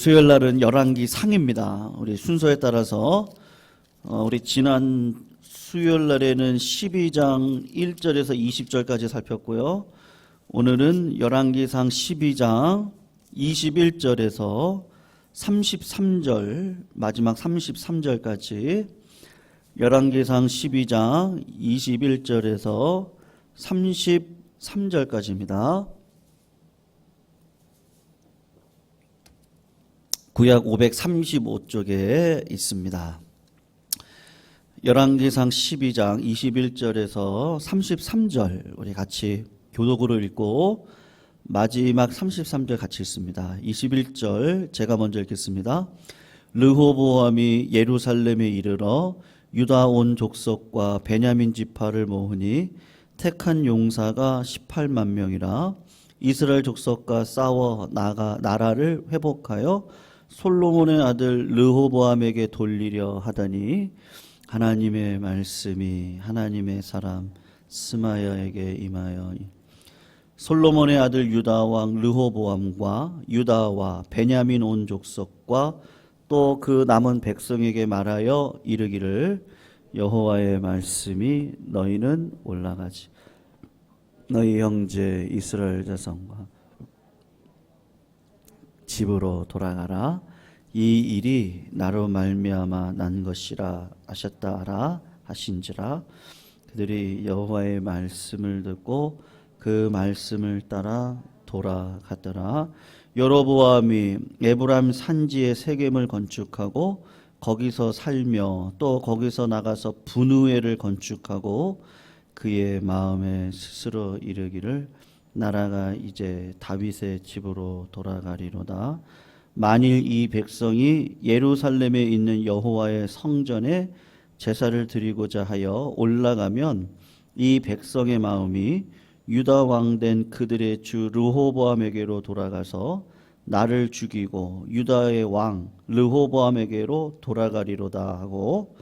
수요일 날은 열왕기 상입니다. 우리 순서에 따라서 우리 지난 수요일 날에는 12장 1절에서 20절까지 살폈고요. 오늘은 열왕기상 12장 21절에서 33절 마지막 33절까지 열왕기상 12장 21절에서 33절까지입니다. 구약 535쪽에 있습니다. 열왕기상 12장 21절에서 33절 우리 같이 교독으로 읽고 마지막 33절 같이 읽습니다. 21절 제가 먼저 읽겠습니다. 르호보암이 예루살렘에 이르러 유다 온 족속과 베냐민 지파를 모으니 택한 용사가 18만 명이라. 이스라엘 족속과 싸워 나라를 회복하여 솔로몬의 아들 르호보암에게 돌리려 하더니 하나님의 말씀이 하나님의 사람 스마야에게 임하여 솔로몬의 아들 유다 왕 르호보암과 유다와 베냐민 온 족속과 또 그 남은 백성에게 말하여 이르기를 여호와의 말씀이 너희는 올라가지 너희 형제 이스라엘 자손과 집으로 돌아가라. 이 일이 나로 말미암아 난 것이라 하셨다 하라 하신지라. 그들이 여호와의 말씀을 듣고 그 말씀을 따라 돌아가더라. 여로보암이 에브라임 산지에 세겜을 건축하고 거기서 살며 또 거기서 나가서 분우회를 건축하고 그의 마음에 스스로 이르기를 나라가 이제 다윗의 집으로 돌아가리로다. 만일 이 백성이 예루살렘에 있는 여호와의 성전에 제사를 드리고자 하여 올라가면 이 백성의 마음이 유다 왕된 그들의 주 르호보암에게로 돌아가서 나를 죽이고 유다의 왕 르호보암에게로 돌아가리로다 하고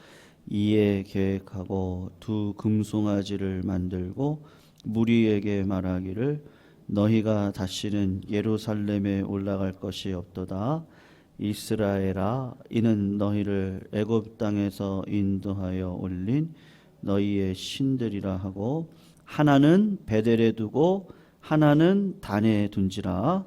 이에 계획하고 두 금송아지를 만들고 무리에게 말하기를 너희가 다시는 예루살렘에 올라갈 것이 없도다. 이스라엘아 이는 너희를 애굽 땅에서 인도하여 올린 너희의 신들이라 하고 하나는 베델에 두고 하나는 단에 둔지라.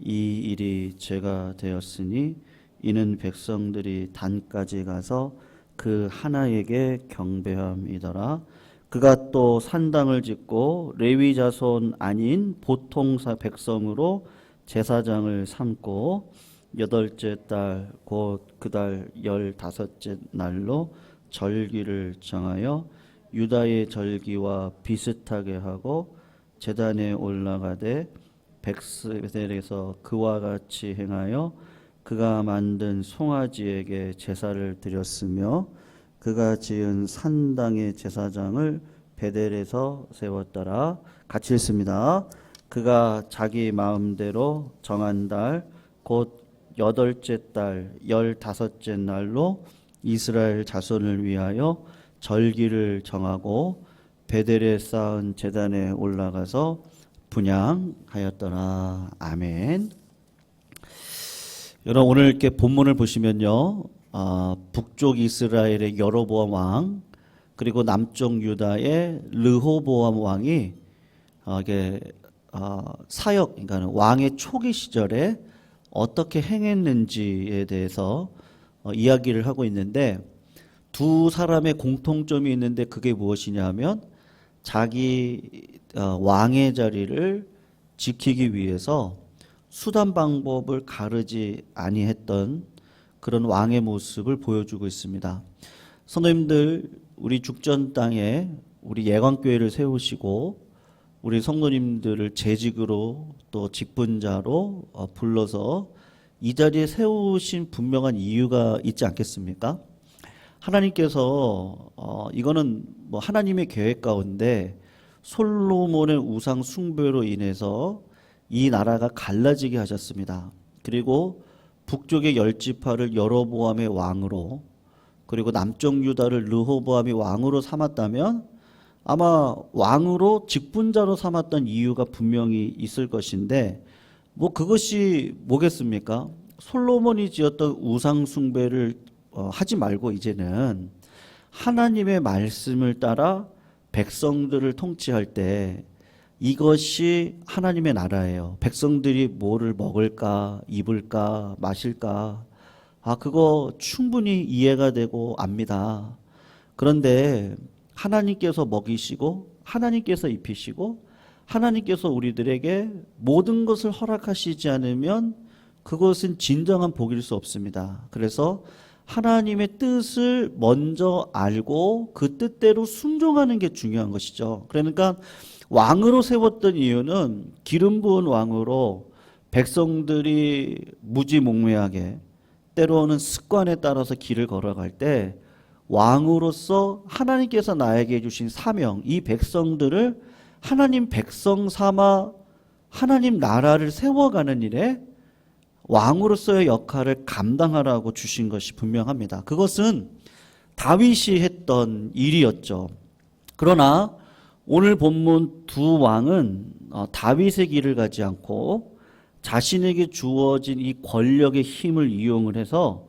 이 일이 죄가 되었으니 이는 백성들이 단까지 가서 그 하나에게 경배함이더라. 그가 또 산당을 짓고 레위 자손 아닌 보통 백성으로 제사장을 삼고 8째 달 곧 그 달 15째 날로 절기를 정하여 유다의 절기와 비슷하게 하고 제단에 올라가되 백셀에서 그와 같이 행하여 그가 만든 송아지에게 제사를 드렸으며 그가 지은 산당의 제사장을 베델에서 세웠더라. 같이 읽습니다. 그가 자기 마음대로 정한 달 곧 8째 달 15째 날로 이스라엘 자손을 위하여 절기를 정하고 베델에 쌓은 제단에 올라가서 분향하였더라. 아멘. 여러분 오늘 이렇게 본문을 보시면요. 북쪽 이스라엘의 여로보암 왕 그리고 남쪽 유다의 르호보암 왕이 사역 그러니까 왕의 초기 시절에 어떻게 행했는지에 대해서 이야기를 하고 있는데 두 사람의 공통점이 있는데 그게 무엇이냐 하면 자기 왕의 자리를 지키기 위해서 수단 방법을 가르지 아니했던 그런 왕의 모습을 보여주고 있습니다. 성도님들 우리 죽전 땅에 우리 예광교회를 세우시고 우리 성도님들을 재직으로 또 직분자로 불러서 이 자리에 세우신 분명한 이유가 있지 않겠습니까? 하나님께서 이거는 뭐 하나님의 계획 가운데 솔로몬의 우상 숭배로 인해서 이 나라가 갈라지게 하셨습니다. 그리고 북쪽의 10지파를 여로보암의 왕으로 그리고 남쪽 유다를 르호보암이 왕으로 삼았다면 아마 왕으로 직분자로 삼았던 이유가 분명히 있을 것인데 뭐 그것이 뭐겠습니까? 솔로몬이 지었던 우상 숭배를 하지 말고 이제는 하나님의 말씀을 따라 백성들을 통치할 때 이것이 하나님의 나라예요. 백성들이 뭐를 먹을까, 입을까, 마실까, 그거 충분히 이해가 되고 압니다. 그런데 하나님께서 먹이시고 하나님께서 입히시고 하나님께서 우리들에게 모든 것을 허락하시지 않으면 그것은 진정한 복일 수 없습니다. 그래서 하나님의 뜻을 먼저 알고 그 뜻대로 순종하는 게 중요한 것이죠. 그러니까 왕으로 세웠던 이유는 기름 부은 왕으로 백성들이 무지몽매하게 때로는 습관에 따라서 길을 걸어갈 때 왕으로서 하나님께서 나에게 주신 사명, 이 백성들을 하나님 백성 삼아 하나님 나라를 세워가는 일에 왕으로서의 역할을 감당하라고 주신 것이 분명합니다. 그것은 다윗이 했던 일이었죠. 그러나 오늘 본문 두 왕은 다윗의 길을 가지 않고 자신에게 주어진 이 권력의 힘을 이용을 해서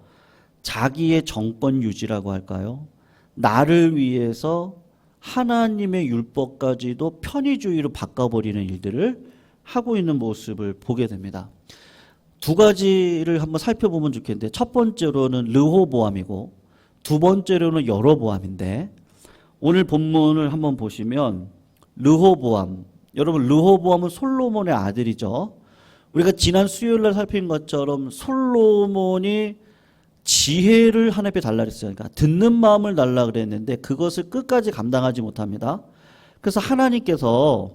자기의 정권 유지라고 할까요? 나를 위해서 하나님의 율법까지도 편의주의로 바꿔버리는 일들을 하고 있는 모습을 보게 됩니다. 두 가지를 한번 살펴보면 좋겠는데, 첫 번째로는 르호보암이고 두 번째로는 여로보암인데, 오늘 본문을 한번 보시면 르호보암, 여러분 르호보암은 솔로몬의 아들이죠. 우리가 지난 수요일날 살핀 것처럼 솔로몬이 지혜를 하나님께 달라 그랬어요. 그러니까 듣는 마음을 달라 그랬는데 그것을 끝까지 감당하지 못합니다. 그래서 하나님께서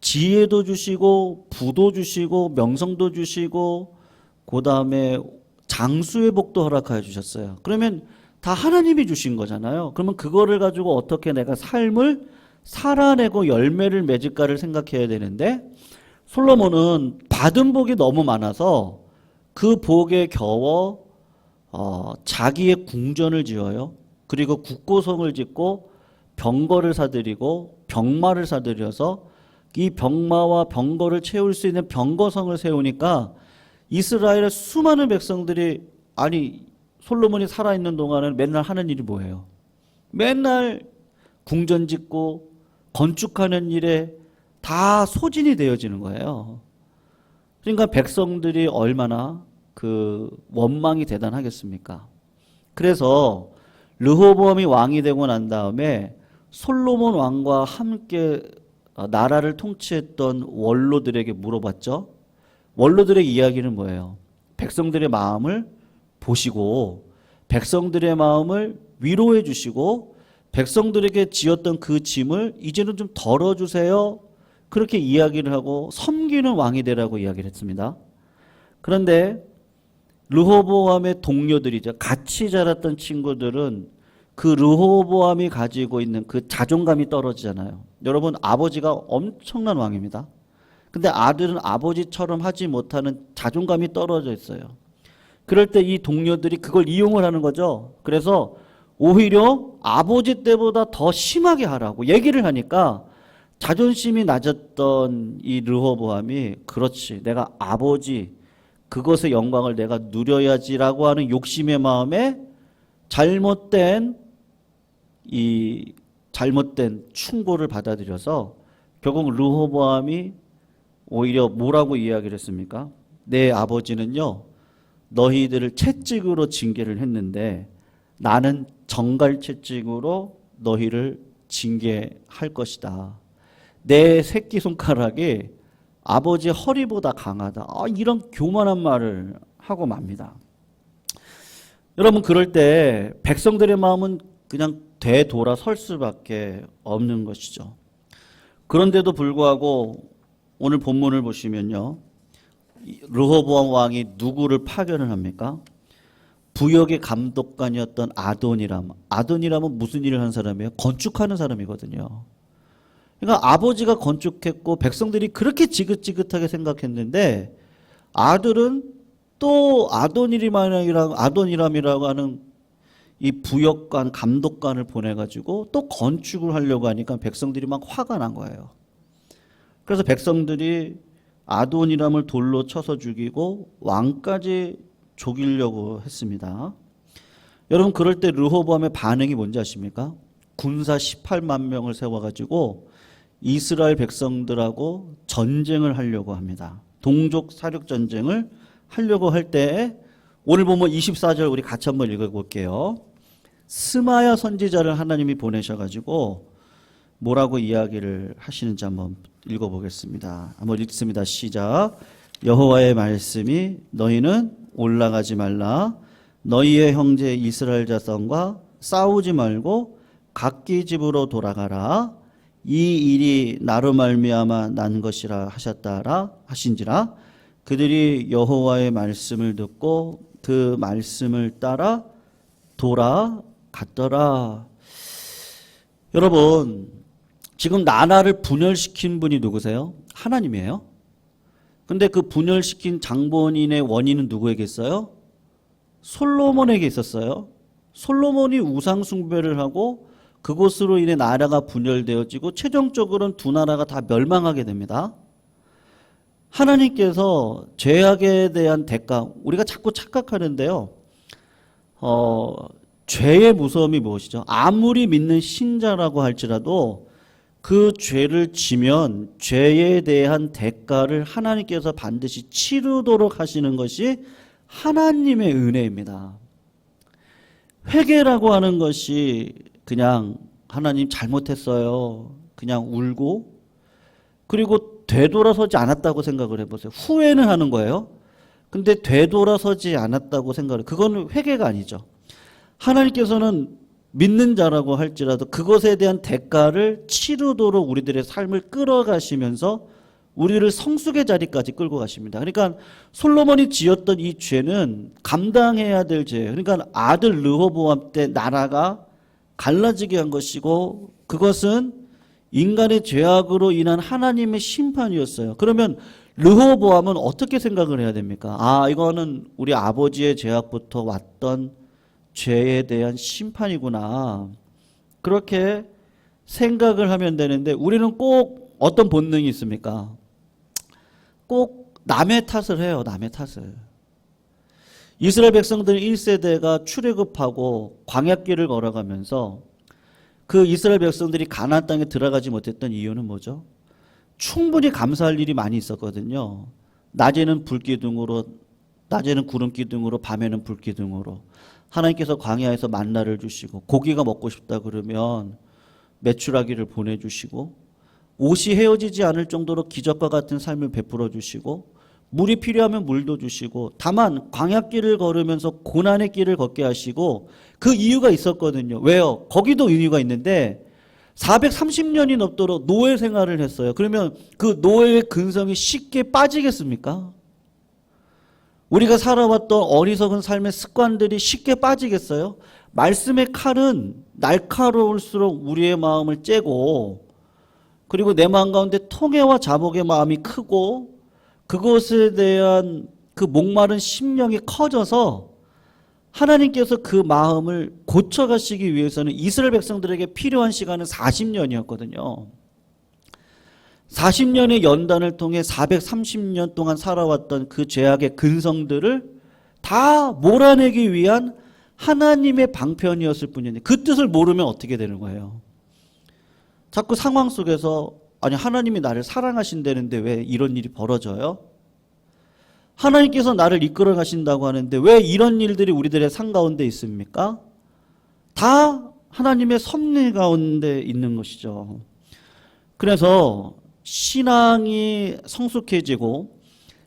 지혜도 주시고 부도 주시고 명성도 주시고 그 다음에 장수의 복도 허락하여 주셨어요. 그러면 다 하나님이 주신 거잖아요. 그러면 그거를 가지고 어떻게 내가 삶을 살아내고 열매를 맺을까를 생각해야 되는데, 솔로몬은 받은 복이 너무 많아서 그 복에 겨워 자기의 궁전을 지어요. 그리고 국고성을 짓고 병거를 사들이고 병마를 사들여서 이 병마와 병거를 채울 수 있는 병거성을 세우니까 이스라엘의 수많은 백성들이, 아니 솔로몬이 살아있는 동안은 맨날 하는 일이 뭐예요? 맨날 궁전 짓고 건축하는 일에 다 소진이 되어지는 거예요. 그러니까 백성들이 얼마나 그 원망이 대단하겠습니까? 그래서 르호보암이 왕이 되고 난 다음에 솔로몬 왕과 함께 나라를 통치했던 원로들에게 물어봤죠. 원로들의 이야기는 뭐예요? 백성들의 마음을 보시고 백성들의 마음을 위로해 주시고 백성들에게 지었던 그 짐을 이제는 좀 덜어주세요. 그렇게 이야기를 하고 섬기는 왕이 되라고 이야기를 했습니다. 그런데 르호보암의 동료들이죠. 같이 자랐던 친구들은 그 르호보암이 가지고 있는 그 자존감이 떨어지잖아요. 여러분, 아버지가 엄청난 왕입니다. 근데 아들은 아버지처럼 하지 못하는 자존감이 떨어져 있어요. 그럴 때 이 동료들이 그걸 이용을 하는 거죠. 그래서 오히려 아버지 때보다 더 심하게 하라고 얘기를 하니까 자존심이 낮았던 이 르호보암이, 그렇지, 내가 아버지 그것의 영광을 내가 누려야지라고 하는 욕심의 마음에 잘못된 충고를 받아들여서 결국 르호보암이 오히려 뭐라고 이야기를 했습니까? 내 아버지는요, 너희들을 채찍으로 징계를 했는데 나는 정갈 채찍으로 너희를 징계할 것이다. 내 새끼손가락이 아버지의 허리보다 강하다. 이런 교만한 말을 하고 맙니다. 여러분, 그럴 때 백성들의 마음은 그냥 되돌아설 수밖에 없는 것이죠. 그런데도 불구하고 오늘 본문을 보시면요, 르호보암 왕이 누구를 파견을 합니까? 부역의 감독관이었던 아도니람. 아도니람은 무슨 일을 하는 사람이에요? 건축하는 사람이거든요. 그러니까 아버지가 건축했고 백성들이 그렇게 지긋지긋하게 생각했는데 아들은 또 아도니람이라고 하는 이 부역관, 감독관을 보내가지고 또 건축을 하려고 하니까 백성들이 막 화가 난 거예요. 그래서 백성들이 아도니람을 돌로 쳐서 죽이고 왕까지 죽이려고 했습니다. 여러분 그럴 때 르호보암의 반응이 뭔지 아십니까? 군사 18만 명을 세워가지고 이스라엘 백성들하고 전쟁을 하려고 합니다. 동족 사륙 전쟁을 하려고 할 때 오늘 보면 24절 우리 같이 한번 읽어볼게요. 스마야 선지자를 하나님이 보내셔가지고 뭐라고 이야기를 하시는지 한번 읽어보겠습니다. 한번 읽습니다. 시작. 여호와의 말씀이 너희는 올라가지 말라. 너희의 형제 이스라엘 자손과 싸우지 말고 각기 집으로 돌아가라. 이 일이 나로 말미암아 난 것이라 하신지라. 그들이 여호와의 말씀을 듣고 그 말씀을 따라 돌아갔더라. 여러분 지금 나라를 분열시킨 분이 누구세요? 하나님이에요. 근데 그 분열시킨 장본인의 원인은 누구에게 있어요? 솔로몬에게 있었어요. 솔로몬이 우상 숭배를 하고 그것으로 인해 나라가 분열되어지고 최종적으로는 두 나라가 다 멸망하게 됩니다. 하나님께서 죄악에 대한 대가, 우리가 자꾸 착각하는데요. 죄의 무서움이 무엇이죠? 아무리 믿는 신자라고 할지라도 그 죄를 지면 죄에 대한 대가를 하나님께서 반드시 치르도록 하시는 것이 하나님의 은혜입니다. 회개라고 하는 것이 그냥 하나님 잘못했어요. 그냥 울고 그리고 되돌아서지 않았다고 생각을 해보세요. 후회는 하는 거예요. 근데 되돌아서지 않았다고 생각을, 그건 회개가 아니죠. 하나님께서는 믿는 자라고 할지라도 그것에 대한 대가를 치르도록 우리들의 삶을 끌어가시면서 우리를 성숙의 자리까지 끌고 가십니다. 그러니까 솔로몬이 지었던 이 죄는 감당해야 될 죄예요. 그러니까 아들 르호보암 때 나라가 갈라지게 한 것이고 그것은 인간의 죄악으로 인한 하나님의 심판이었어요. 그러면 르호보암은 어떻게 생각을 해야 됩니까? 아, 이거는 우리 아버지의 죄악부터 왔던 죄에 대한 심판이구나. 그렇게 생각을 하면 되는데 우리는 꼭 어떤 본능이 있습니까? 꼭 남의 탓을 해요. 남의 탓을. 이스라엘 백성들 1세대가 출애굽하고 광야길을 걸어가면서 그 이스라엘 백성들이 가나안 땅에 들어가지 못했던 이유는 뭐죠? 충분히 감사할 일이 많이 있었거든요. 낮에는 불기둥으로, 낮에는 구름기둥으로, 밤에는 불기둥으로 하나님께서 광야에서 만나를 주시고 고기가 먹고 싶다 그러면 메추라기를 보내주시고 옷이 헤어지지 않을 정도로 기적과 같은 삶을 베풀어 주시고 물이 필요하면 물도 주시고 다만 광야길을 걸으면서 고난의 길을 걷게 하시고 그 이유가 있었거든요. 왜요? 거기도 이유가 있는데 430년이 넘도록 노예 생활을 했어요. 그러면 그 노예의 근성이 쉽게 빠지겠습니까? 우리가 살아왔던 어리석은 삶의 습관들이 쉽게 빠지겠어요? 말씀의 칼은 날카로울수록 우리의 마음을 째고 그리고 내 마음 가운데 통해와 자복의 마음이 크고 그것에 대한 그 목마른 심령이 커져서 하나님께서 그 마음을 고쳐가시기 위해서는 이스라엘 백성들에게 필요한 시간은 40년이었거든요. 40년의 연단을 통해 430년 동안 살아왔던 그 죄악의 근성들을 다 몰아내기 위한 하나님의 방편이었을 뿐인데 그 뜻을 모르면 어떻게 되는 거예요? 자꾸 상황 속에서 아니 하나님이 나를 사랑하신다는데 왜 이런 일이 벌어져요? 하나님께서 나를 이끌어 가신다고 하는데 왜 이런 일들이 우리들의 삶 가운데 있습니까? 다 하나님의 섭리 가운데 있는 것이죠. 그래서 신앙이 성숙해지고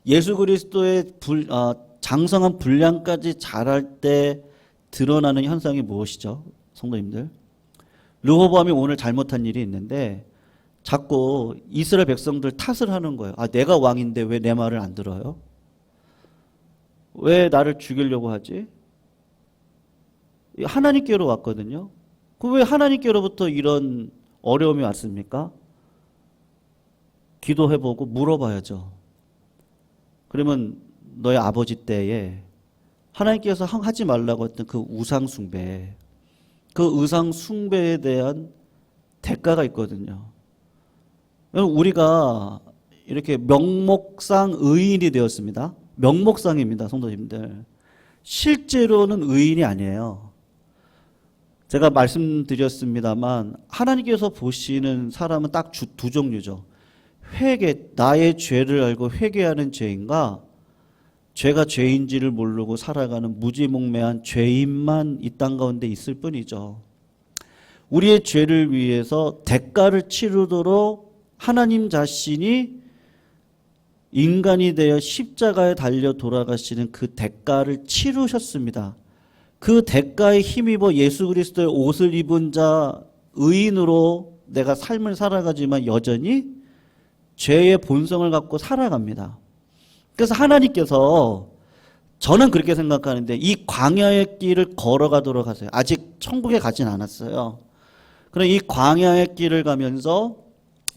예수 그리스도의 장성한 분량까지 자랄 때 드러나는 현상이 무엇이죠? 성도님들, 르호보암이 오늘 잘못한 일이 있는데 자꾸 이스라엘 백성들 탓을 하는 거예요. 아, 내가 왕인데 왜 내 말을 안 들어요? 왜 나를 죽이려고 하지? 하나님께로 왔거든요. 그 왜 하나님께로부터 이런 어려움이 왔습니까? 기도해보고 물어봐야죠. 그러면 너의 아버지 때에 하나님께서 하지 말라고 했던 그 우상 숭배, 그 우상 숭배에 대한 대가가 있거든요. 우리가 이렇게 명목상 의인이 되었습니다. 명목상입니다, 성도님들. 실제로는 의인이 아니에요. 제가 말씀드렸습니다만 하나님께서 보시는 사람은 딱 두 종류죠. 회개, 나의 죄를 알고 회개하는 죄인과 죄가 죄인지를 모르고 살아가는 무지몽매한 죄인만 이 땅 가운데 있을 뿐이죠. 우리의 죄를 위해서 대가를 치르도록 하나님 자신이 인간이 되어 십자가에 달려 돌아가시는 그 대가를 치르셨습니다. 그 대가에 힘입어 예수 그리스도의 옷을 입은 자 의인으로 내가 삶을 살아가지만 여전히 죄의 본성을 갖고 살아갑니다. 그래서 하나님께서 저는 그렇게 생각하는데 이 광야의 길을 걸어가도록 하세요. 아직 천국에 가진 않았어요. 그럼 이 광야의 길을 가면서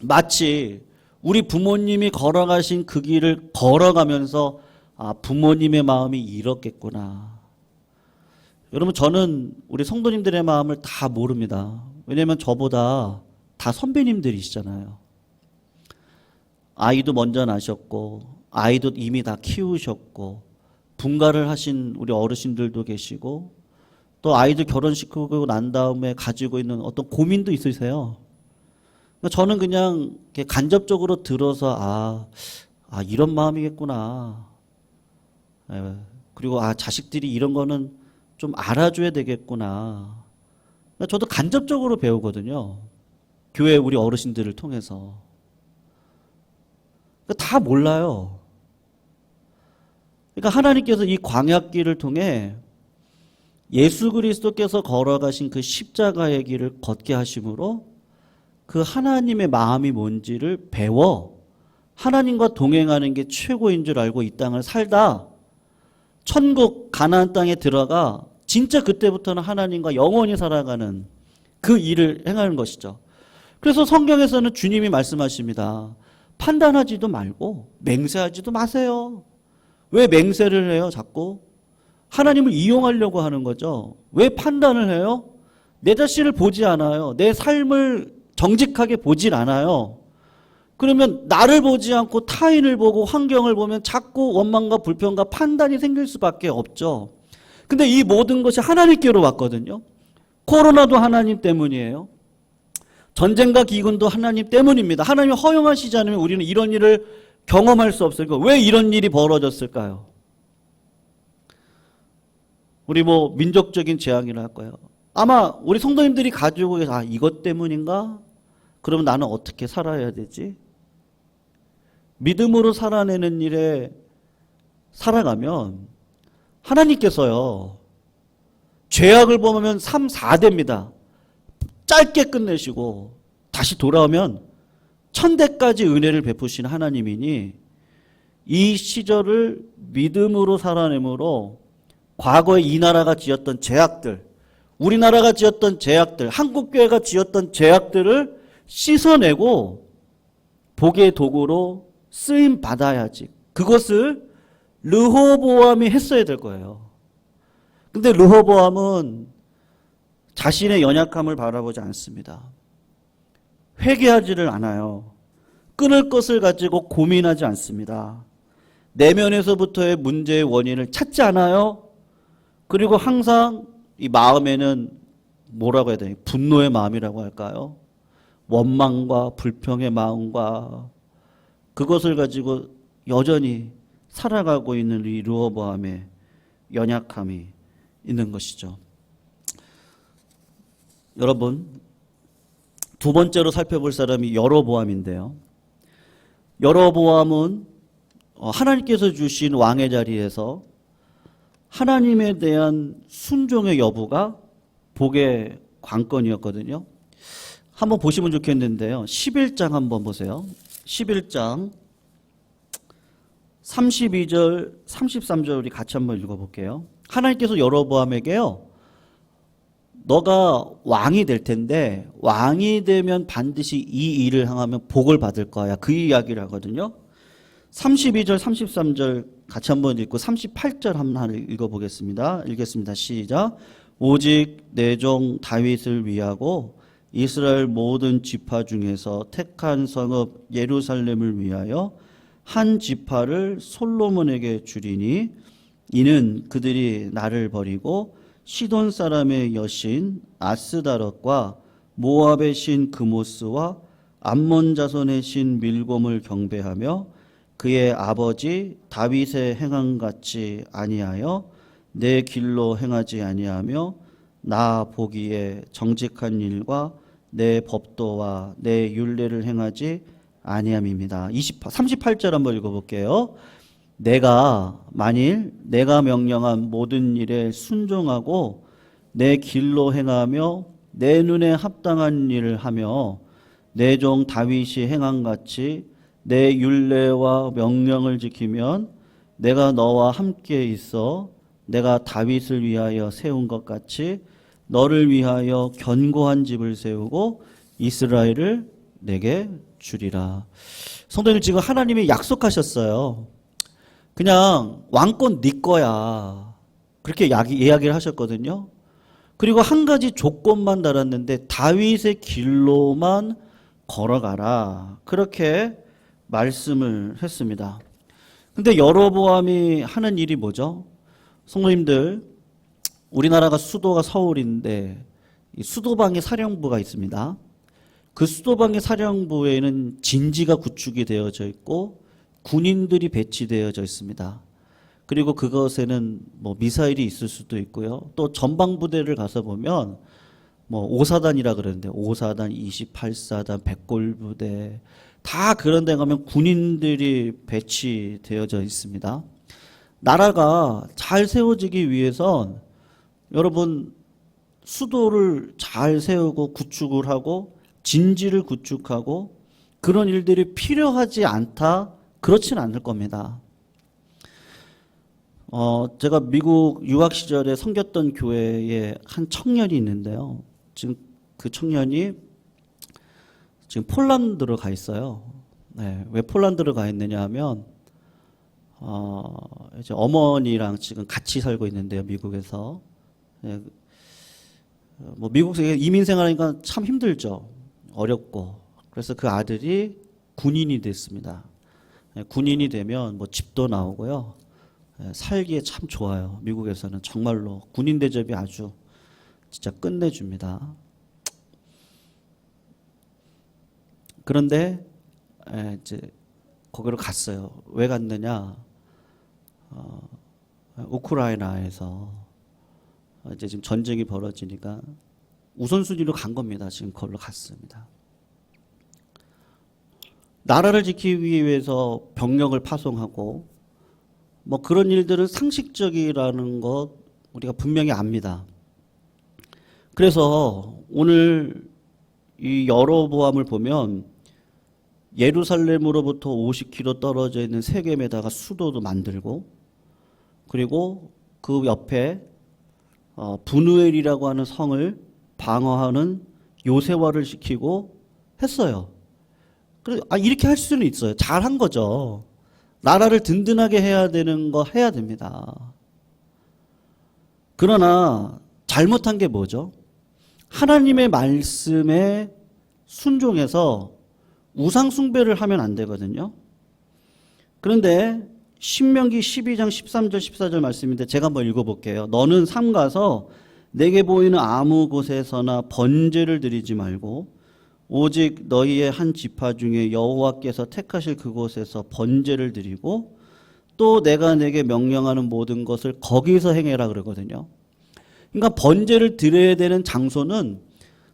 마치 우리 부모님이 걸어가신 그 길을 걸어가면서 아, 부모님의 마음이 이렇겠구나. 여러분 저는 우리 성도님들의 마음을 다 모릅니다. 왜냐하면 저보다 다 선배님들이시잖아요. 아이도 먼저 낳으셨고 아이도 이미 다 키우셨고 분가를 하신 우리 어르신들도 계시고 또 아이들 결혼시키고 난 다음에 가지고 있는 어떤 고민도 있으세요. 저는 그냥 이렇게 간접적으로 들어서 이런 마음이겠구나. 그리고 자식들이 이런 거는 좀 알아줘야 되겠구나. 저도 간접적으로 배우거든요. 교회 우리 어르신들을 통해서. 다 몰라요. 그러니까 하나님께서 이 광야길을 통해 예수 그리스도께서 걸어가신 그 십자가의 길을 걷게 하심으로 그 하나님의 마음이 뭔지를 배워 하나님과 동행하는 게 최고인 줄 알고 이 땅을 살다 천국 가나안 땅에 들어가 진짜 그때부터는 하나님과 영원히 살아가는 그 일을 행하는 것이죠. 그래서 성경에서는 주님이 말씀하십니다. 판단하지도 말고 맹세하지도 마세요. 왜 맹세를 해요? 자꾸 하나님을 이용하려고 하는 거죠. 왜 판단을 해요? 내 자신을 보지 않아요. 내 삶을 정직하게 보질 않아요. 그러면 나를 보지 않고 타인을 보고 환경을 보면 자꾸 원망과 불평과 판단이 생길 수밖에 없죠. 근데 이 모든 것이 하나님께로 왔거든요. 코로나도 하나님 때문이에요. 전쟁과 기근도 하나님 때문입니다. 하나님이 허용하시지 않으면 우리는 이런 일을 경험할 수 없을까요? 왜 이런 일이 벌어졌을까요? 우리 민족적인 재앙이라 할까요? 아마 우리 성도님들이 가지고 계신 이것 때문인가? 그러면 나는 어떻게 살아야 되지? 믿음으로 살아내는 일에 살아가면 하나님께서요. 죄악을 범하면 3, 4대입니다. 짧게 끝내시고 다시 돌아오면 1000대까지 은혜를 베푸신 하나님이니 이 시절을 믿음으로 살아내므로 과거에 이 나라가 지었던 죄악들, 우리나라가 지었던 죄악들, 한국교회가 지었던 죄악들을 씻어내고 복의 도구로 쓰임 받아야지. 그것을 르호보암이 했어야 될 거예요. 근데 르호보암은 자신의 연약함을 바라보지 않습니다. 회개하지를 않아요. 끊을 것을 가지고 고민하지 않습니다. 내면에서부터의 문제의 원인을 찾지 않아요. 그리고 항상 이 마음에는 뭐라고 해야 되나? 분노의 마음이라고 할까요? 원망과 불평의 마음과 그것을 가지고 여전히 살아가고 있는 이 르호보암의 연약함이 있는 것이죠. 여러분, 두 번째로 살펴볼 사람이 여로보암인데요. 여로보암은 하나님께서 주신 왕의 자리에서 하나님에 대한 순종의 여부가 복의 관건이었거든요. 한번 보시면 좋겠는데요. 11장 한번 보세요. 11장 32절, 33절 우리 같이 한번 읽어볼게요. 하나님께서 여로보암에게요. 너가 왕이 될 텐데 왕이 되면 반드시 이 일을 행하면 복을 받을 거야. 그 이야기를 하거든요. 32절, 33절 같이 한번 읽고 38절 한번 읽어보겠습니다. 읽겠습니다. 시작. 오직 내 종 다윗을 위하고 이스라엘 모든 지파 중에서 택한 성읍 예루살렘을 위하여 한 지파를 솔로몬에게 주리니 이는 그들이 나를 버리고 시돈 사람의 여신 아스다롯과 모압의 신 그모스와 암몬 자손의 신 밀곰을 경배하며 그의 아버지 다윗의 행한 같이 아니하여 내 길로 행하지 아니하며 나 보기에 정직한 일과 내 법도와 내 율례를 행하지 아니함입니다. 38절 한번 읽어볼게요. 만일 내가 명령한 모든 일에 순종하고 내 길로 행하며 내 눈에 합당한 일을 하며 내 종 다윗이 행한 같이 내 율례와 명령을 지키면 내가 너와 함께 있어 내가 다윗을 위하여 세운 것 같이 너를 위하여 견고한 집을 세우고 이스라엘을 내게 주리라. 성도님, 지금 하나님이 약속하셨어요. 그냥 왕권 네 거야. 그렇게 이야기를 하셨거든요. 그리고 한 가지 조건만 달았는데 다윗의 길로만 걸어가라. 그렇게 말씀을 했습니다. 근데 여로보암이 하는 일이 뭐죠? 성도님들, 우리나라가 수도가 서울인데 이 수도방위 사령부가 있습니다. 그 수도방위 사령부에는 진지가 구축이 되어져 있고 군인들이 배치되어져 있습니다. 그리고 그것에는 뭐 미사일이 있을 수도 있고요. 또 전방부대를 가서 보면 뭐 5사단이라 그러는데 5사단, 28사단, 백골부대 다 그런 데 가면 군인들이 배치되어져 있습니다. 나라가 잘 세워지기 위해선 여러분 수도를 잘 세우고 구축을 하고 진지를 구축하고 그런 일들이 필요하지 않다? 그렇지는 않을 겁니다. 제가 미국 유학 시절에 섬겼던 교회에 한 청년이 있는데요. 지금 그 청년이 지금 폴란드로 가 있어요. 네, 왜 폴란드로 가 있느냐 하면 이제 어머니랑 지금 같이 살고 있는데요, 미국에서. 네, 뭐 미국에서 이민 생활하니까 참 힘들죠. 어렵고. 그래서 그 아들이 군인이 됐습니다. 네, 군인이 되면 뭐 집도 나오고요. 네, 살기에 참 좋아요. 미국에서는 정말로 군인 대접이 아주 진짜 끝내줍니다. 그런데 이제 거기로 갔어요. 왜 갔느냐? 우크라이나에서 이제 지금 전쟁이 벌어지니까 우선순위로 간 겁니다. 지금 거기로 갔습니다. 나라를 지키기 위해서 병력을 파송하고 뭐 그런 일들은 상식적이라는 것 우리가 분명히 압니다. 그래서 오늘 이 여로보암을 보면 예루살렘으로부터 50km 떨어져 있는 세겜에다가 수도도 만들고 그리고 그 옆에 분우엘이라고 하는 성을 방어하는 요새화를 시키고 했어요. 이렇게 할 수는 있어요. 잘한 거죠. 나라를 든든하게 해야 되는 거 해야 됩니다. 그러나 잘못한 게 뭐죠? 하나님의 말씀에 순종해서 우상 숭배를 하면 안 되거든요. 그런데 신명기 12장 13절 14절 말씀인데 제가 한번 읽어볼게요. 너는 삼가서 내게 보이는 아무 곳에서나 번제를 드리지 말고 오직 너희의 한 지파 중에 여호와께서 택하실 그곳에서 번제를 드리고 또 내가 내게 명령하는 모든 것을 거기서 행해라 그러거든요. 그러니까 번제를 드려야 되는 장소는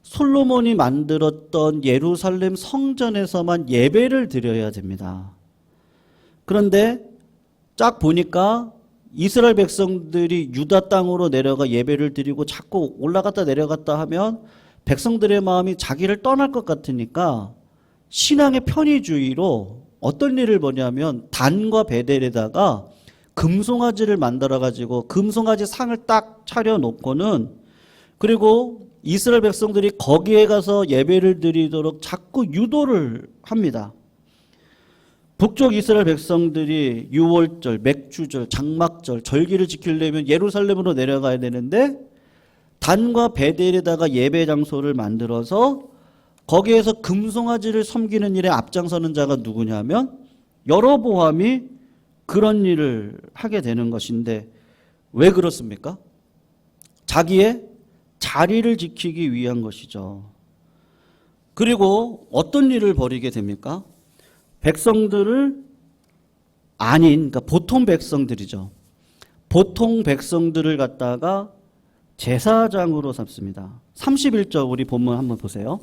솔로몬이 만들었던 예루살렘 성전에서만 예배를 드려야 됩니다. 그런데 쫙 보니까 이스라엘 백성들이 유다 땅으로 내려가 예배를 드리고 자꾸 올라갔다 내려갔다 하면 백성들의 마음이 자기를 떠날 것 같으니까 신앙의 편의주의로 어떤 일을 보냐면 단과 베델에다가 금송아지를 만들어 가지고 금송아지 상을 딱 차려놓고는 그리고 이스라엘 백성들이 거기에 가서 예배를 드리도록 자꾸 유도를 합니다. 북쪽 이스라엘 백성들이 유월절, 맥주절, 장막절, 절기를 지키려면 예루살렘으로 내려가야 되는데 단과 베델에다가 예배 장소를 만들어서 거기에서 금송아지를 섬기는 일에 앞장서는 자가 누구냐면 여로보암이 그런 일을 하게 되는 것인데 왜 그렇습니까? 자기의 자리를 지키기 위한 것이죠. 그리고 어떤 일을 벌이게 됩니까? 백성들을 아닌, 그러니까 보통 백성들이죠. 보통 백성들을 갖다가 제사장으로 삼습니다. 31절 우리 본문 한번 보세요.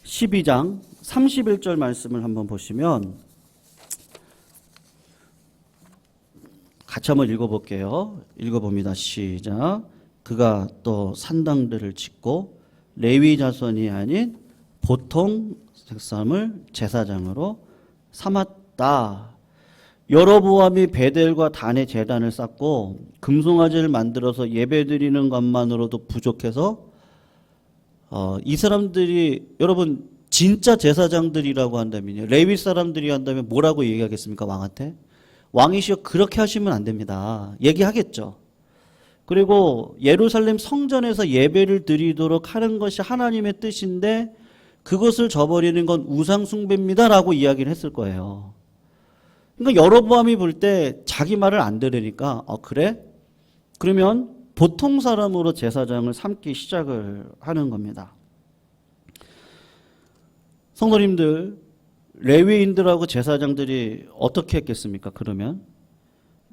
12장 31절 말씀을 한번 보시면 같이 한번 읽어볼게요. 읽어봅니다. 시작. 그가 또 산당들을 짓고 레위 자손이 아닌 보통 사람을 제사장으로 삼았다. 여로보암이 베델과 단의 제단을 쌓고 금송아지를 만들어서 예배드리는 것만으로도 부족해서 이 사람들이 여러분 진짜 제사장들이라고 한다면요, 레위 사람들이 한다면 뭐라고 얘기하겠습니까? 왕한테? 왕이시여 그렇게 하시면 안 됩니다. 얘기하겠죠. 그리고 예루살렘 성전에서 예배를 드리도록 하는 것이 하나님의 뜻인데 그것을 저버리는 건 우상 숭배입니다라고 이야기를 했을 거예요. 그러니까 여로보암이 볼 때 자기 말을 안 들으니까 그래? 그러면 보통 사람으로 제사장을 삼기 시작을 하는 겁니다. 성도님들, 레위인들하고 제사장들이 어떻게 했겠습니까? 그러면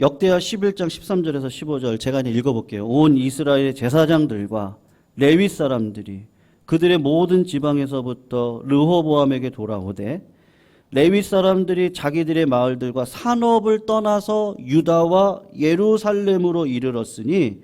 역대하 11장 13절에서 15절 제가 읽어볼게요. 온 이스라엘의 제사장들과 레위 사람들이 그들의 모든 지방에서부터 르호보암에게 돌아오되 레위 사람들이 자기들의 마을들과 산업을 떠나서 유다와 예루살렘으로 이르렀으니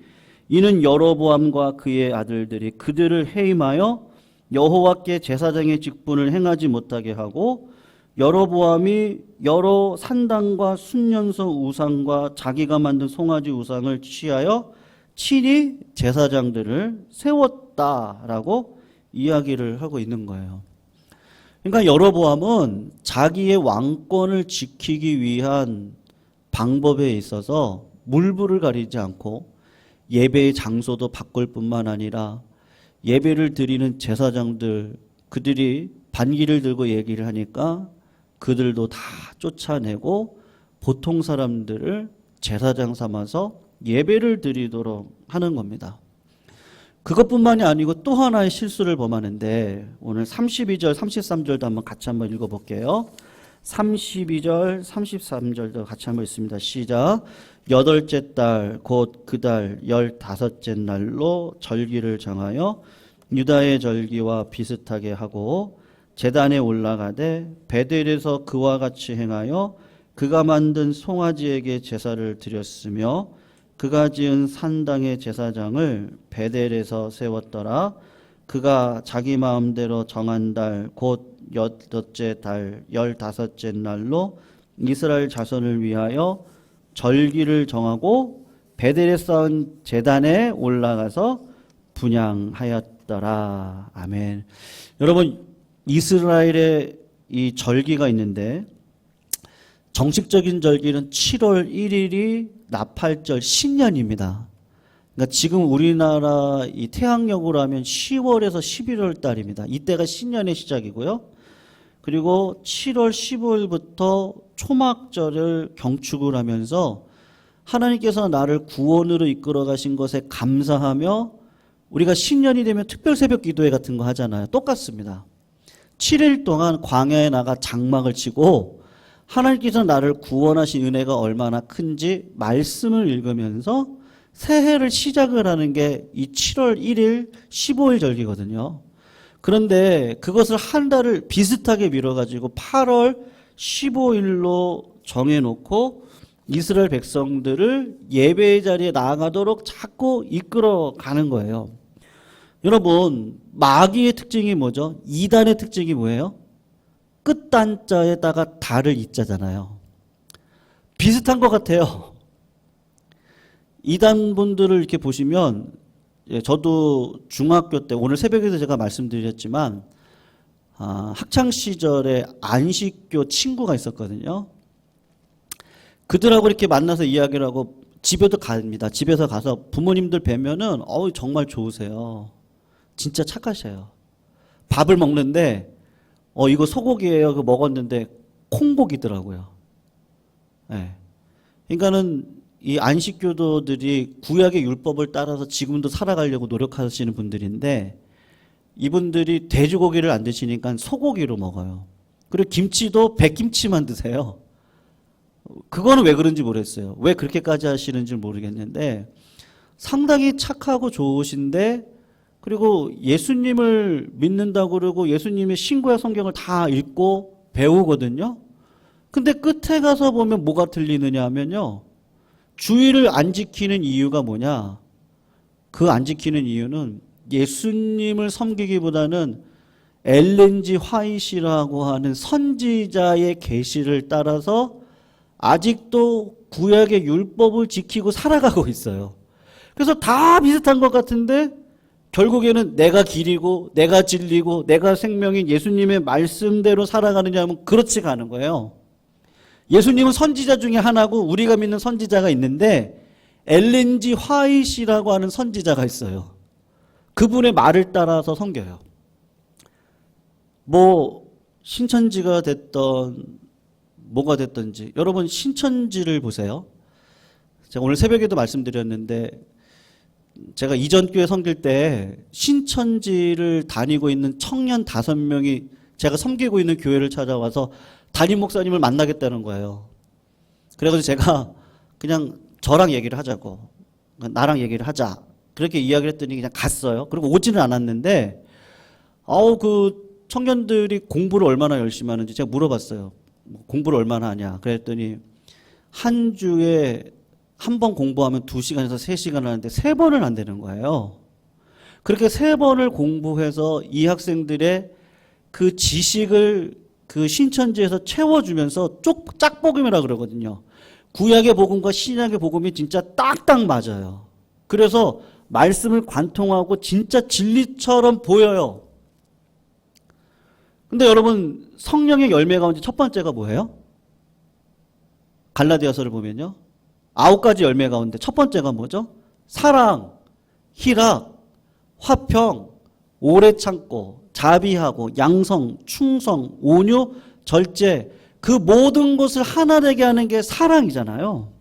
이는 여로보암과 그의 아들들이 그들을 해임하여 여호와께 제사장의 직분을 행하지 못하게 하고 여로보암이 여러 산당과 순년소 우상과 자기가 만든 송아지 우상을 취하여 친히 제사장들을 세웠다라고 이야기를 하고 있는 거예요. 그러니까 여로보암은 자기의 왕권을 지키기 위한 방법에 있어서 물불을 가리지 않고 예배의 장소도 바꿀 뿐만 아니라 예배를 드리는 제사장들 그들이 반기를 들고 얘기를 하니까 그들도 다 쫓아내고 보통 사람들을 제사장 삼아서 예배를 드리도록 하는 겁니다. 그것뿐만이 아니고 또 하나의 실수를 범하는데 오늘 32절 33절도 한번 같이 한번 읽어볼게요. 32절 33절도 같이 한번 읽습니다. 시작. 여덟째 달 곧 그 달 15째 날로 절기를 정하여 유다의 절기와 비슷하게 하고 제단에 올라가되 베델에서 그와 같이 행하여 그가 만든 송아지에게 제사를 드렸으며 그가 지은 산당의 제사장을 베델에서 세웠더라. 그가 자기 마음대로 정한 달 곧 여덟째 달 15째 날로 이스라엘 자손을 위하여 절기를 정하고 베델에 쌓은 제단에 올라가서 분향하였더라. 아멘. 여러분 이스라엘의 이 절기가 있는데 정식적인 절기는 7월 1일이 나팔절 신년입니다. 그러니까 지금 우리나라 이 태양력으로 하면 10월에서 11월 달입니다. 이때가 신년의 시작이고요. 그리고 7월 15일부터 초막절을 경축을 하면서 하나님께서 나를 구원으로 이끌어 가신 것에 감사하며 우리가 신년이 되면 특별 새벽 기도회 같은 거 하잖아요. 똑같습니다. 7일 동안 광야에 나가 장막을 치고 하나님께서 나를 구원하신 은혜가 얼마나 큰지 말씀을 읽으면서 새해를 시작을 하는 게 이 7월 1일 15일 절기거든요. 그런데 그것을 한 달을 비슷하게 미뤄가지고 8월 15일로 정해놓고 이스라엘 백성들을 예배의 자리에 나아가도록 자꾸 이끌어 가는 거예요. 여러분 마귀의 특징이 뭐죠? 이단의 특징이 뭐예요? 끝단자에다가 달을 이자잖아요. 비슷한 것 같아요. 이단분들을 이렇게 보시면 저도 중학교 때 오늘 새벽에도 제가 말씀드렸지만 학창시절에 안식교 친구가 있었거든요. 그들하고 이렇게 만나서 이야기를 하고 집에도 갑니다. 집에서 가서 부모님들 뵈면은 정말 좋으세요. 진짜 착하셔요. 밥을 먹는데 이거 소고기예요. 그거 먹었는데 콩고기더라고요. 네. 그러니까는 이 안식교도들이 구약의 율법을 따라서 지금도 살아가려고 노력하시는 분들인데 이분들이 돼지고기를 안 드시니까 소고기로 먹어요. 그리고 김치도 백김치만 드세요. 그거는 왜 그런지 모르겠어요. 왜 그렇게까지 하시는지 모르겠는데 상당히 착하고 좋으신데 그리고 예수님을 믿는다고 그러고 예수님의 신구약 성경을 다 읽고 배우거든요. 근데 끝에 가서 보면 뭐가 들리느냐 하면요. 주의를 안 지키는 이유가 뭐냐? 그 안 지키는 이유는 예수님을 섬기기보다는 엘렌 G 화이트라고 하는 선지자의 계시를 따라서 아직도 구약의 율법을 지키고 살아가고 있어요. 그래서 다 비슷한 것 같은데 결국에는 내가 길이고 내가 진리고 내가 생명인 예수님의 말씀대로 살아가느냐 하면 그렇지가 않은 거예요. 예수님은 선지자 중에 하나고 우리가 믿는 선지자가 있는데 엘렌 G 화이트라고 하는 선지자가 있어요. 그분의 말을 따라서 섬겨요. 뭐 신천지가 됐던 뭐가 됐든지 여러분 신천지를 보세요. 제가 오늘 새벽에도 말씀드렸는데 제가 이전 교회 섬길 때 신천지를 다니고 있는 청년 5명이 제가 섬기고 있는 교회를 찾아와서 담임 목사님을 만나겠다는 거예요. 그래가지고 제가 그냥 저랑 얘기를 하자고 나랑 얘기를 하자 그렇게 이야기를 했더니 그냥 갔어요. 그리고 오지는 않았는데 그 청년들이 공부를 얼마나 열심히 하는지 제가 물어봤어요. 공부를 얼마나 하냐 그랬더니 한 주에 한 번 공부하면 2시간에서 3시간 하는데 3번을 한다는 거예요. 그렇게 3번을 공부해서 이 학생들의 그 지식을 그 신천지에서 채워주면서 짝복음이라 그러거든요. 구약의 복음과 신약의 복음이 진짜 딱딱 맞아요. 그래서 말씀을 관통하고 진짜 진리처럼 보여요. 근데 여러분 성령의 열매 가운데 첫 번째가 뭐예요? 갈라디아서를 보면요. 9가지 열매 가운데 첫 번째가 뭐죠? 사랑, 희락, 화평, 오래 참고, 자비하고, 양성, 충성, 온유, 절제 그 모든 것을 하나 되게 하는 게 사랑이잖아요.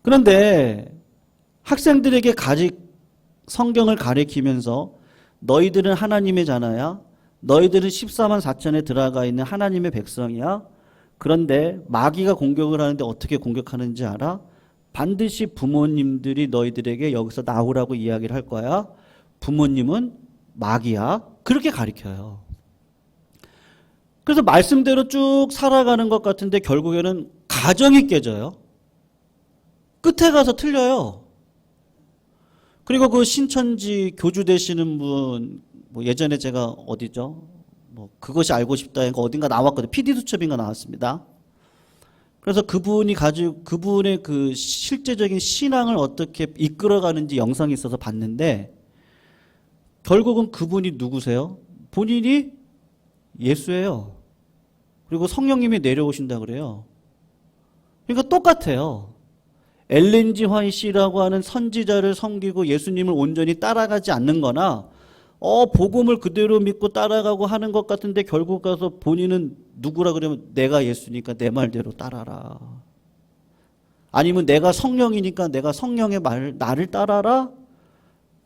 그런데 학생들에게 성경을 가리키면서 너희들은 하나님의 자녀야. 너희들은 14만 4천에 들어가 있는 하나님의 백성이야. 그런데 마귀가 공격을 하는데 어떻게 공격하는지 알아? 반드시 부모님들이 너희들에게 여기서 나오라고 이야기를 할 거야. 부모님은 마귀야. 그렇게 가르쳐요. 그래서 말씀대로 쭉 살아가는 것 같은데 결국에는 가정이 깨져요. 끝에 가서 틀려요. 그리고 그 신천지 교주 되시는 분, 뭐 예전에 제가 어디죠? 뭐 그것이 알고 싶다 어딘가 나왔거든요. PD수첩인가 나왔습니다. 그래서 그분이 가지고 그분의 그 실제적인 신앙을 어떻게 이끌어가는지 영상이 있어서 봤는데 결국은 그분이 누구세요? 본인이 예수예요. 그리고 성령님이 내려오신다 그래요. 그러니까 똑같아요. 엘렌 G 화이트라고 하는 선지자를 섬기고 예수님을 온전히 따라가지 않는 거나 복음을 그대로 믿고 따라가고 하는 것 같은데 결국 가서 본인은 누구라 그러면 내가 예수니까 내 말대로 따라라. 아니면 내가 성령이니까 내가 성령의 나를 따라라.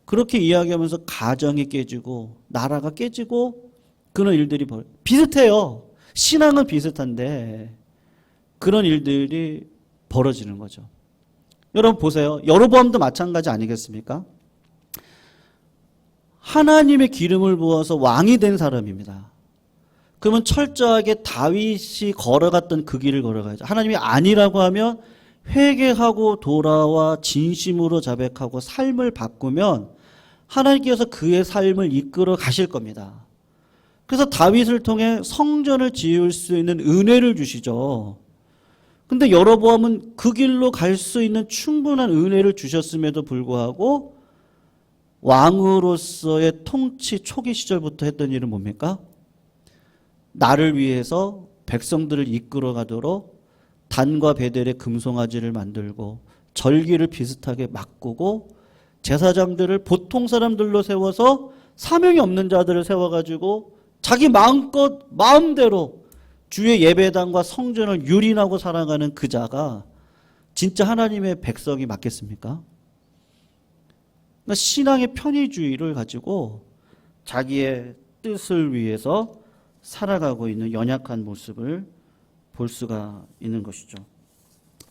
그렇게 이야기하면서 가정이 깨지고 나라가 깨지고 그런 일들이 비슷해요. 신앙은 비슷한데 그런 일들이 벌어지는 거죠. 여러분 보세요. 여로보암도 마찬가지 아니겠습니까? 하나님의 기름을 부어서 왕이 된 사람입니다. 그러면 철저하게 다윗이 걸어갔던 그 길을 걸어가야죠. 하나님이 아니라고 하면 회개하고 돌아와 진심으로 자백하고 삶을 바꾸면 하나님께서 그의 삶을 이끌어 가실 겁니다. 그래서 다윗을 통해 성전을 지을 수 있는 은혜를 주시죠. 근데 여로보암은 그 길로 갈 수 있는 충분한 은혜를 주셨음에도 불구하고 왕으로서의 통치 초기 시절부터 했던 일은 뭡니까? 나를 위해서 백성들을 이끌어 가도록 단과 베델의 금송아지를 만들고 절기를 비슷하게 바꾸고 제사장들을 보통 사람들로 세워서 사명이 없는 자들을 세워가지고 자기 마음대로 주의 예배당과 성전을 유린하고 살아가는 그 자가 진짜 하나님의 백성이 맞겠습니까? 그러니까 신앙의 편의주의를 가지고 자기의 뜻을 위해서 살아가고 있는 연약한 모습을 볼 수가 있는 것이죠.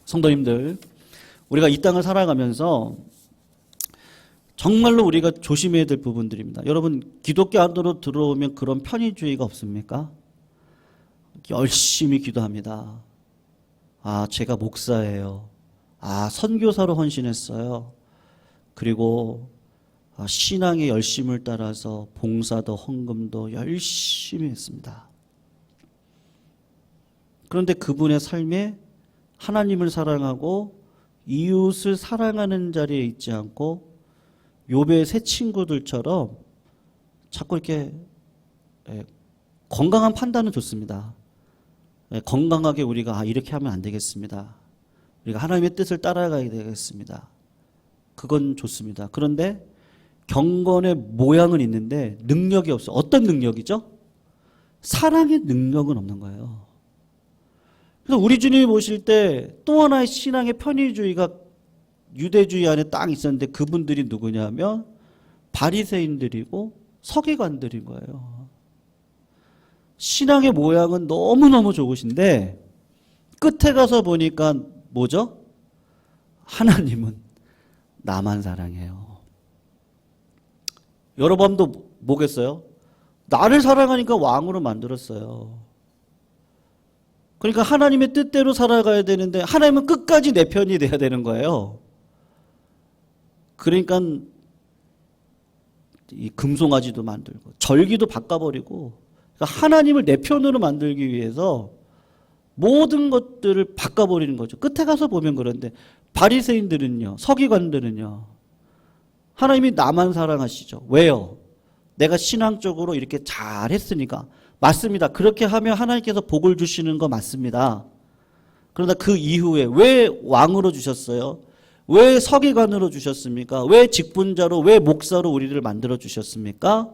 성도님들, 우리가 이 땅을 살아가면서 정말로 우리가 조심해야 될 부분들입니다. 여러분, 기독교 안으로 들어오면 그런 편의주의가 없습니까? 열심히 기도합니다. 아, 제가 목사예요. 아, 선교사로 헌신했어요. 그리고 신앙의 열심을 따라서 봉사도 헌금도 열심히 했습니다. 그런데 그분의 삶에 하나님을 사랑하고 이웃을 사랑하는 자리에 있지 않고 욥의 세 친구들처럼 자꾸 이렇게 건강한 판단은 좋습니다. 건강하게 우리가 이렇게 하면 안 되겠습니다. 우리가 하나님의 뜻을 따라가야 되겠습니다. 그건 좋습니다. 그런데 경건의 모양은 있는데 능력이 없어요. 어떤 능력이죠? 사랑의 능력은 없는 거예요. 그래서 우리 주님이 보실 때 또 하나의 신앙의 편의주의가 유대주의 안에 딱 있었는데 그분들이 누구냐면 바리새인들이고 서기관들인 거예요. 신앙의 모양은 너무너무 좋으신데 끝에 가서 보니까 뭐죠? 하나님은 나만 사랑해요. 여러분도 뭐겠어요? 나를 사랑하니까 왕으로 만들었어요. 그러니까 하나님의 뜻대로 살아가야 되는데 하나님은 끝까지 내 편이 돼야 되는 거예요. 그러니까 이 금송아지도 만들고 절기도 바꿔버리고 그러니까 하나님을 내 편으로 만들기 위해서 모든 것들을 바꿔버리는 거죠. 끝에 가서 보면 그런데 바리새인들은요, 서기관들은요, 하나님이 나만 사랑하시죠. 왜요? 내가 신앙적으로 이렇게 잘했으니까. 맞습니다. 그렇게 하면 하나님께서 복을 주시는 거 맞습니다. 그러나 그 이후에 왜 왕으로 주셨어요? 왜 서기관으로 주셨습니까? 왜 직분자로, 왜 목사로 우리를 만들어 주셨습니까?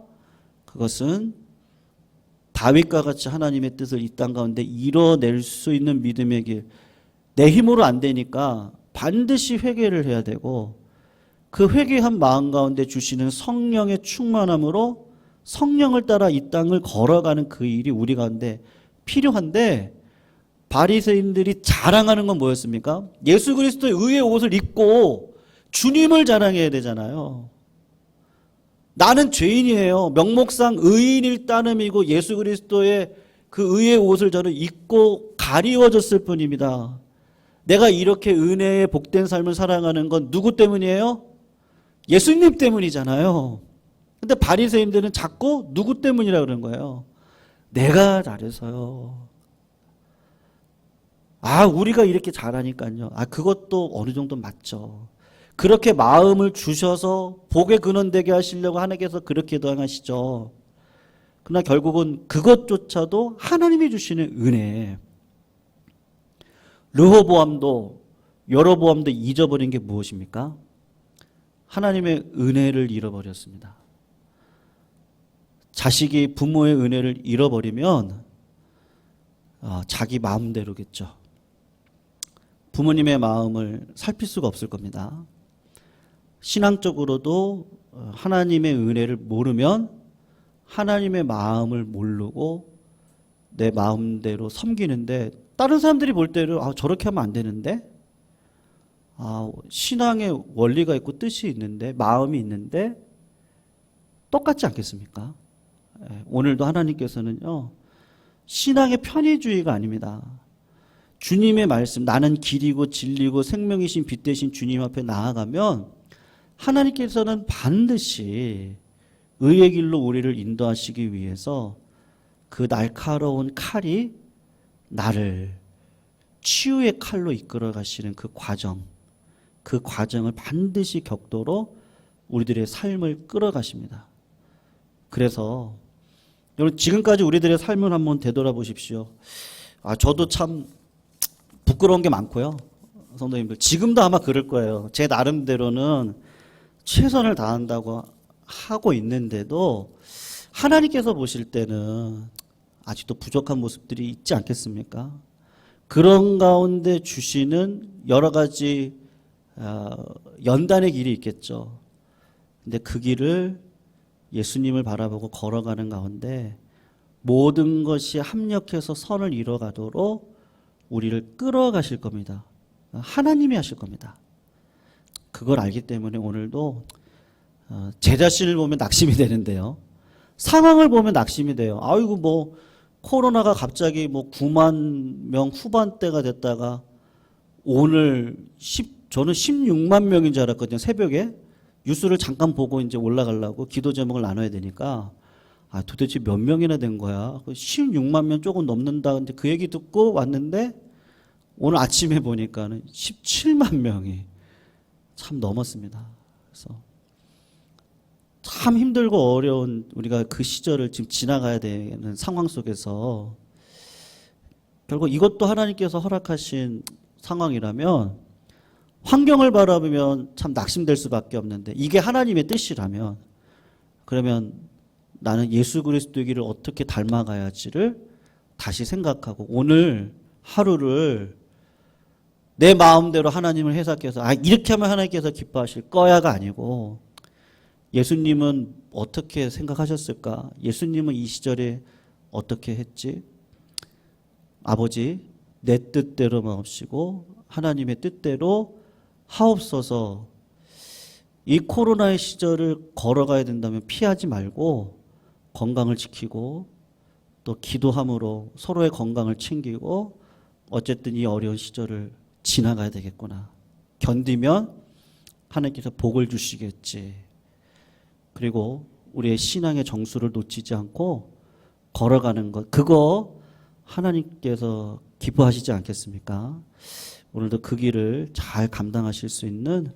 그것은 다윗과 같이 하나님의 뜻을 이 땅 가운데 이뤄낼 수 있는 믿음의 길. 내 힘으로 안 되니까 반드시 회개를 해야 되고 그 회개한 마음 가운데 주시는 성령의 충만함으로 성령을 따라 이 땅을 걸어가는 그 일이 우리 가운데 필요한데 바리새인들이 자랑하는 건 뭐였습니까? 예수 그리스도의 의의 옷을 입고 주님을 자랑해야 되잖아요. 나는 죄인이에요. 명목상 의인일 따름이고 예수 그리스도의 그 의의 옷을 저는 입고 가리워졌을 뿐입니다. 내가 이렇게 은혜의 복된 삶을 살아가는 건 누구 때문이에요? 예수님 때문이잖아요. 근데 바리새인들은 자꾸 누구 때문이라고 그러는 거예요. 내가 잘해서요. 아, 우리가 이렇게 잘하니까요. 아, 그것도 어느 정도 맞죠. 그렇게 마음을 주셔서 복의 근원 되게 하시려고 하나님께서 그렇게 도행하시죠. 그러나 결국은 그것조차도 하나님이 주시는 은혜. 르호보암도 여로보암도 잊어버린 게 무엇입니까? 하나님의 은혜를 잃어버렸습니다. 자식이 부모의 은혜를 잃어버리면 자기 마음대로겠죠. 부모님의 마음을 살필 수가 없을 겁니다. 신앙적으로도 하나님의 은혜를 모르면 하나님의 마음을 모르고 내 마음대로 섬기는데 다른 사람들이 볼 때는 저렇게 하면 안 되는데 신앙의 원리가 있고 뜻이 있는데 마음이 있는데 똑같지 않겠습니까? 오늘도 하나님께서는요 신앙의 편의주의가 아닙니다. 주님의 말씀 나는 길이고 진리고 생명이신 빛 대신 주님 앞에 나아가면 하나님께서는 반드시 의의 길로 우리를 인도하시기 위해서 그 날카로운 칼이 나를 치유의 칼로 이끌어 가시는 그 과정을 반드시 격도로 우리들의 삶을 끌어가십니다. 그래서 여러분 지금까지 우리들의 삶을 한번 되돌아보십시오. 저도 참 부끄러운 게 많고요. 성도님들 지금도 아마 그럴 거예요. 제 나름대로는 최선을 다한다고 하고 있는데도 하나님께서 보실 때는 아직도 부족한 모습들이 있지 않겠습니까? 그런 가운데 주시는 여러 가지 연단의 길이 있겠죠. 근데 그 길을 예수님을 바라보고 걸어가는 가운데 모든 것이 합력해서 선을 이뤄가도록 우리를 끌어가실 겁니다. 하나님이 하실 겁니다. 그걸 알기 때문에 오늘도 제 자신을 보면 낙심이 되는데요. 상황을 보면 낙심이 돼요. 아이고 뭐 코로나가 갑자기 뭐 9만 명 후반대가 됐다가 오늘 저는 16만 명인 줄 알았거든요. 새벽에 뉴스를 잠깐 보고 이제 올라가려고 기도 제목을 나눠야 되니까 도대체 몇 명이나 된 거야? 16만 명 조금 넘는다. 근데 그 얘기 듣고 왔는데 오늘 아침에 보니까는 17만 명이 참 넘었습니다. 그래서 참 힘들고 어려운 우리가 그 시절을 지금 지나가야 되는 상황 속에서 결국 이것도 하나님께서 허락하신 상황이라면 환경을 바라보면 참 낙심될 수밖에 없는데 이게 하나님의 뜻이라면 그러면 나는 예수 그리스도의 길을 어떻게 닮아가야지를 다시 생각하고 오늘 하루를 내 마음대로 하나님을 해석해서 이렇게 하면 하나님께서 기뻐하실 거야가 아니고 예수님은 어떻게 생각하셨을까? 예수님은 이 시절에 어떻게 했지? 아버지 내 뜻대로만 없이고 하나님의 뜻대로 하옵소서. 이 코로나의 시절을 걸어가야 된다면 피하지 말고 건강을 지키고 또 기도함으로 서로의 건강을 챙기고 어쨌든 이 어려운 시절을 지나가야 되겠구나. 견디면 하나님께서 복을 주시겠지. 그리고 우리의 신앙의 정수를 놓치지 않고 걸어가는 것, 그거 하나님께서 기뻐하시지 않겠습니까? 오늘도 그 길을 잘 감당하실 수 있는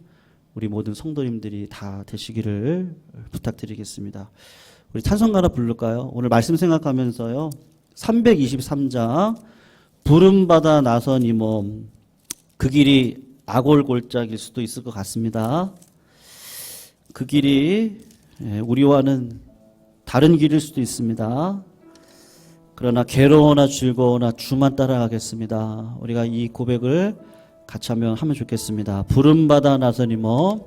우리 모든 성도님들이 다 되시기를 부탁드리겠습니다. 우리 찬송가 하나 부를까요? 오늘 말씀 생각하면서요. 323장 부름받아 나선 이 몸, 그 길이 아골골짜기일 수도 있을 것 같습니다. 그 길이 우리와는 다른 길일 수도 있습니다. 그러나 괴로우나 즐거우나 주만 따라가겠습니다. 우리가 이 고백을 같이 하면 좋겠습니다. 부름받아 나선 이 몸